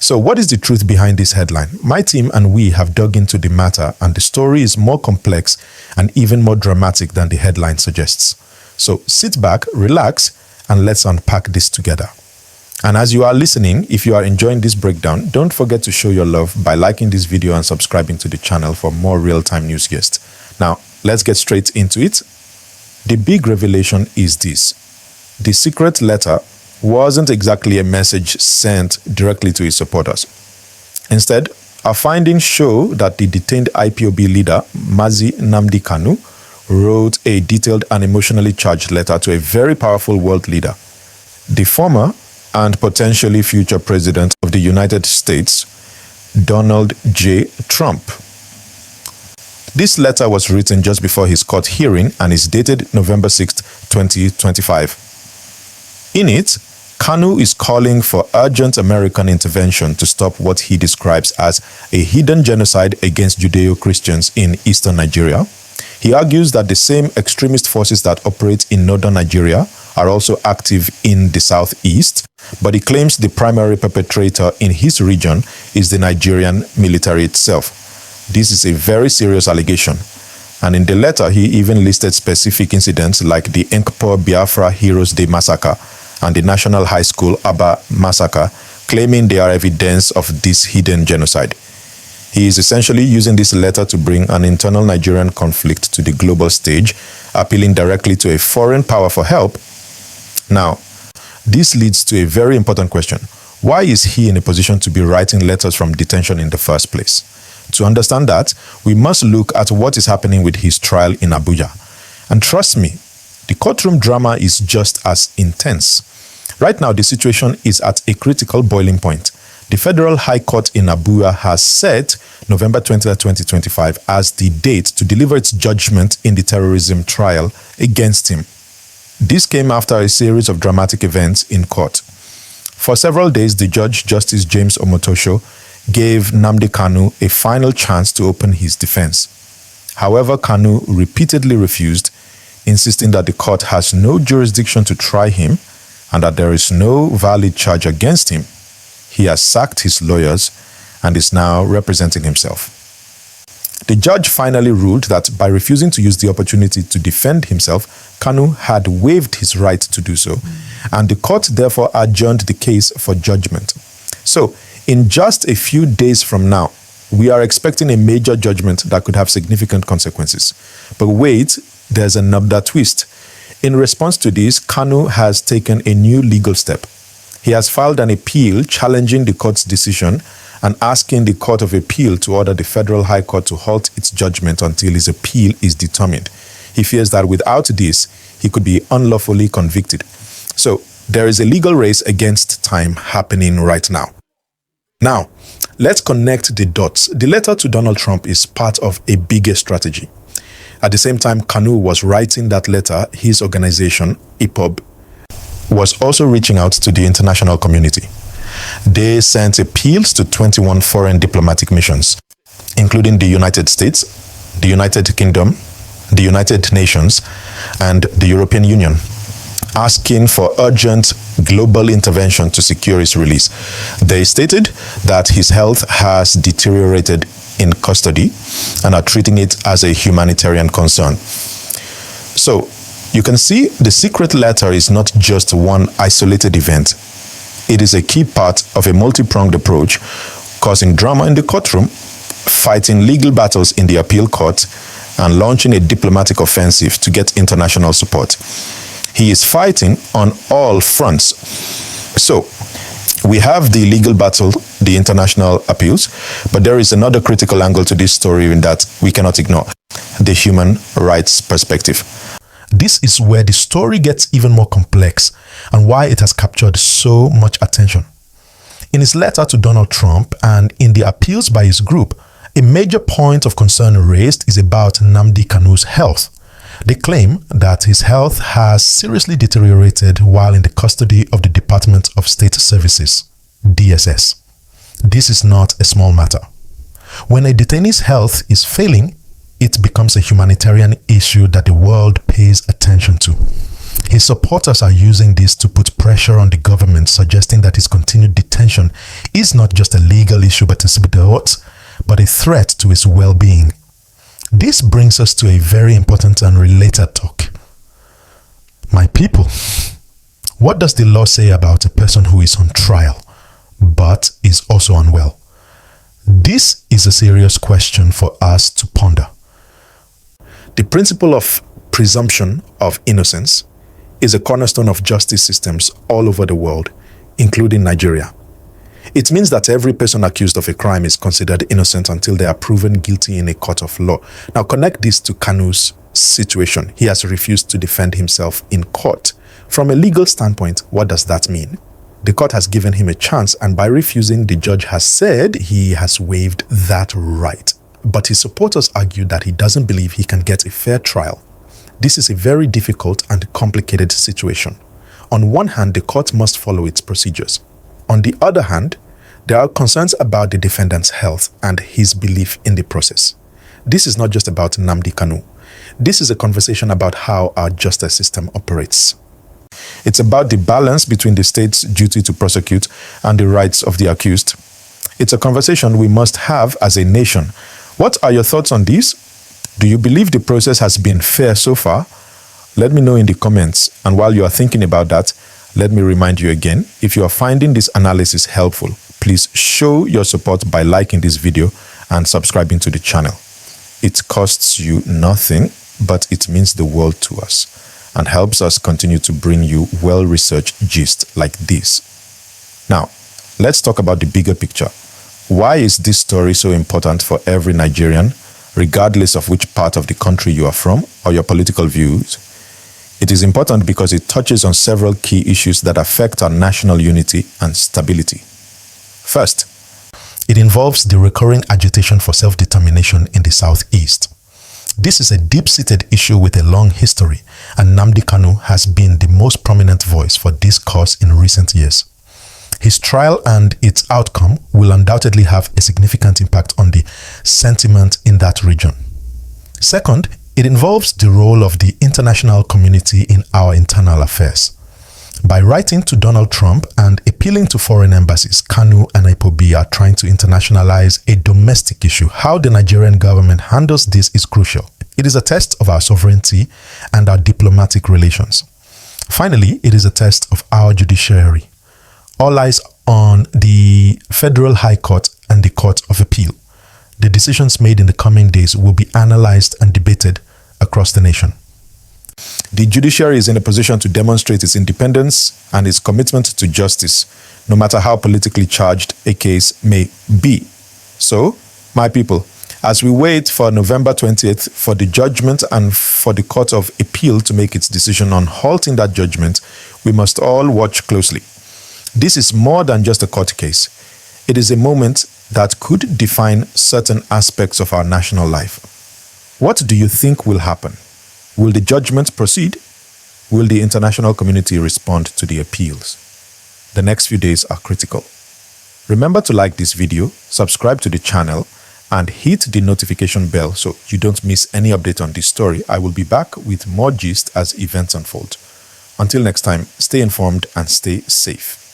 So what is the truth behind this headline? My team and we have dug into the matter, and the story is more complex and even more dramatic than the headline suggests. So sit back, relax, and let's unpack this together. And as you are listening, if you are enjoying this breakdown, don't forget to show your love by liking this video and subscribing to the channel for more real-time news guests. Now, let's get straight into it. The big revelation is this. The secret letter wasn't exactly a message sent directly to his supporters. Instead, our findings show that the detained IPOB leader, Mazi Nnamdi Kanu, wrote a detailed and emotionally charged letter to a very powerful world leader, the former and potentially future president of the United States, Donald J. Trump. This letter was written just before his court hearing and is dated November 6, 2025. In it, Kanu is calling for urgent American intervention to stop what he describes as a hidden genocide against Judeo-Christians in eastern Nigeria. He argues that the same extremist forces that operate in northern Nigeria are also active in the southeast, but he claims the primary perpetrator in his region is the Nigerian military itself. This is a very serious allegation, and in the letter he even listed specific incidents like the IPOB Biafra Heroes Day massacre and the National High School Aba massacre, claiming they are evidence of this hidden genocide. He is essentially using this letter to bring an internal Nigerian conflict to the global stage, appealing directly to a foreign power for help. Now, this leads to a very important question. Why is he in a position to be writing letters from detention in the first place? To understand that, we must look at what is happening with his trial in Abuja. And trust me, the courtroom drama is just as intense. Right now, the situation is at a critical boiling point. The Federal High Court in Abuja has set November 20, 2025 as the date to deliver its judgment in the terrorism trial against him. This came after a series of dramatic events in court. For several days, the judge, Justice James Omotosho, gave Nnamdi Kanu a final chance to open his defense. However, Kanu repeatedly refused, insisting that the court has no jurisdiction to try him and that there is no valid charge against him. He has sacked his lawyers and is now representing himself. The judge finally ruled that by refusing to use the opportunity to defend himself, Kanu had waived his right to do so, and the court therefore adjourned the case for judgment. So, in just a few days from now, we are expecting a major judgment that could have significant consequences. But wait, there's another twist. In response to this, Kanu has taken a new legal step. He has filed an appeal challenging the court's decision and asking the Court of Appeal to order the Federal High Court to halt its judgment until his appeal is determined. He fears that without this, he could be unlawfully convicted. So, there is a legal race against time happening right now. Now, let's connect the dots. The letter to Donald Trump is part of a bigger strategy. At the same time Kanu was writing that letter, his organization, IPOB, was also reaching out to the international community. They sent appeals to 21 foreign diplomatic missions, including the United States, the United Kingdom, the United Nations, and the European Union, asking for urgent global intervention to secure his release. They stated that his health has deteriorated in custody and are treating it as a humanitarian concern. So, you can see the secret letter is not just one isolated event. It is a key part of a multi-pronged approach, causing drama in the courtroom, fighting legal battles in the appeal court, and launching a diplomatic offensive to get international support. He is fighting on all fronts. So, we have the legal battle, the international appeals, but there is another critical angle to this story in that we cannot ignore: the human rights perspective. This is where the story gets even more complex and why it has captured so much attention. In his letter to Donald Trump and in the appeals by his group, a major point of concern raised is about Nnamdi Kanu's health. They claim that his health has seriously deteriorated while in the custody of the Department of State Services, DSS. This is not a small matter. When a detainee's health is failing, it becomes a humanitarian issue that the world pays attention to. His supporters are using this to put pressure on the government, suggesting that his continued detention is not just a legal issue but a threat to his well-being. This brings us to a very important and related talk. My people, what does the law say about a person who is on trial but is also unwell? This is a serious question for us to ponder. The principle of presumption of innocence is a cornerstone of justice systems all over the world, including Nigeria. It means that every person accused of a crime is considered innocent until they are proven guilty in a court of law. Now connect this to Kanu's situation. He has refused to defend himself in court. From a legal standpoint, what does that mean? The court has given him a chance, and by refusing, the judge has said he has waived that right. But his supporters argue that he doesn't believe he can get a fair trial. This is a very difficult and complicated situation. On one hand, the court must follow its procedures. On the other hand, there are concerns about the defendant's health and his belief in the process. This is not just about Nnamdi Kanu. This is a conversation about how our justice system operates. It's about the balance between the state's duty to prosecute and the rights of the accused. It's a conversation we must have as a nation. What are your thoughts on this? Do you believe the process has been fair so far? Let me know in the comments. And while you are thinking about that, let me remind you again, if you are finding this analysis helpful, please show your support by liking this video and subscribing to the channel. It costs you nothing, but it means the world to us and helps us continue to bring you well-researched gist like this. Now, let's talk about the bigger picture. Why is this story so important for every Nigerian, regardless of which part of the country you are from or your political views? It is important because it touches on several key issues that affect our national unity and stability. First, it involves the recurring agitation for self-determination in the Southeast. This is a deep-seated issue with a long history, and Nnamdi Kanu has been the most prominent voice for this cause in recent years. His trial and its outcome will undoubtedly have a significant impact on the sentiment in that region. Second, it involves the role of the international community in our internal affairs. By writing to Donald Trump and appealing to foreign embassies, Kanu and IPOB are trying to internationalize a domestic issue. How the Nigerian government handles this is crucial. It is a test of our sovereignty and our diplomatic relations. Finally, it is a test of our judiciary. All eyes on the Federal High Court and the Court of Appeal. The decisions made in the coming days will be analyzed and debated across the nation. The judiciary is in a position to demonstrate its independence and its commitment to justice, no matter how politically charged a case may be. So, my people, as we wait for November 20th for the judgment and for the Court of Appeal to make its decision on halting that judgment, we must all watch closely. This is more than just a court case. It is a moment that could define certain aspects of our national life. What do you think will happen? Will the judgment proceed? Will the international community respond to the appeals? The next few days are critical. Remember to like this video, subscribe to the channel, and hit the notification bell so you don't miss any update on this story. I will be back with more gist as events unfold. Until next time, stay informed and stay safe.